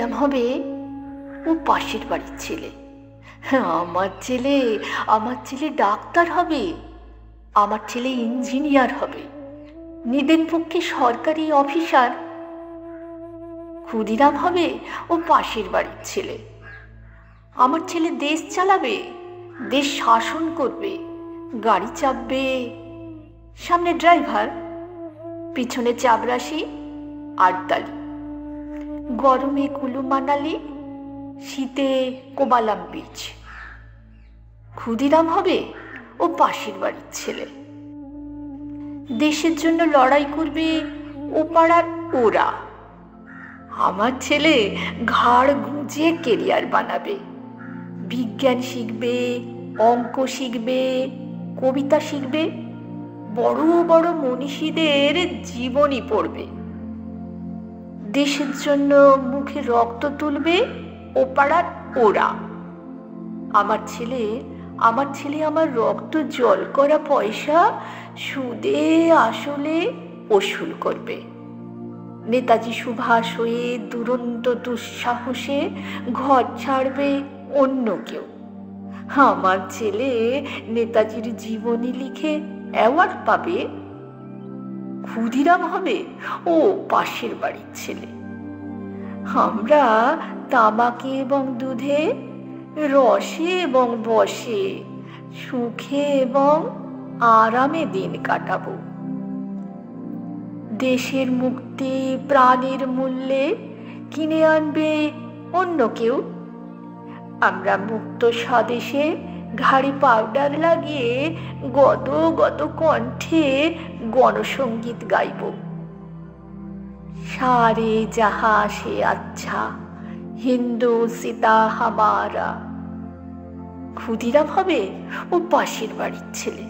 ক্ষুদিরাম হবে ও পাশের বাড়ির ছেলে। আমার ছেলে ডাক্তার হবে, আমার ছেলে ইঞ্জিনিয়ার হবে, নিদেন পক্ষে সরকারি অফিসার। ক্ষুদিরাম হবে ও পাশের বাড়ির ছেলে। আমার ছেলে দেশ চালাবে, দেশ শাসন করবে, গাড়ি চাপবে, সামনে ড্রাইভার, পিছনে চাবরাশি আটদালি, গরমে কুলু মানালি, শীতে কোবালাম বীচ। ক্ষুদিরাম হবে ও পাশের বাড়ির ছেলে। দেশের জন্য লড়াই করবে ও পাড়ার ওরা। আমার ছেলে ঘাড় গুঁজে কেরিয়ার বানাবে, বিজ্ঞান শিখবে, অঙ্ক শিখবে, কবিতা শিখবে, বড় বড় মনীষীদের জীবনী পড়বে। দেশের জন্য মুখে রক্ত তুলবে ও পাড়ার ওরা। আমার ছেলে আমার রক্ত জল করা পয়সা সুদে আসলে ওসুল করবে। নেতাজি সুভাষ হয়ে দুরন্ত দুঃসাহসে ঘর ছাড়বে অন্য কেউ। আমার ছেলে নেতাজির জীবনী লিখে অ্যাওয়ার্ড পাবে। ক্ষুদিরাম হবে ও পাশের বাড়ির ছেলে। আমরা তামাকে এবং দুধে, রসে এবং বসে, সুখে এবং আরামে দিন কাটাবো। দেশের মুক্তি প্রাণের মূল্যে কিনে আনবে অন্য কেউ। আমরা মুক্ত স্বদেশে ঘাড়ে পাউডার লাগিয়ে গদ গদ কণ্ঠে গণসঙ্গীত গাইব। সারে যাহা সে আচ্ছা, হিন্দু সীতা হামারা। ক্ষুদিরাম হবে ও পাশের বাড়ির ছেলে।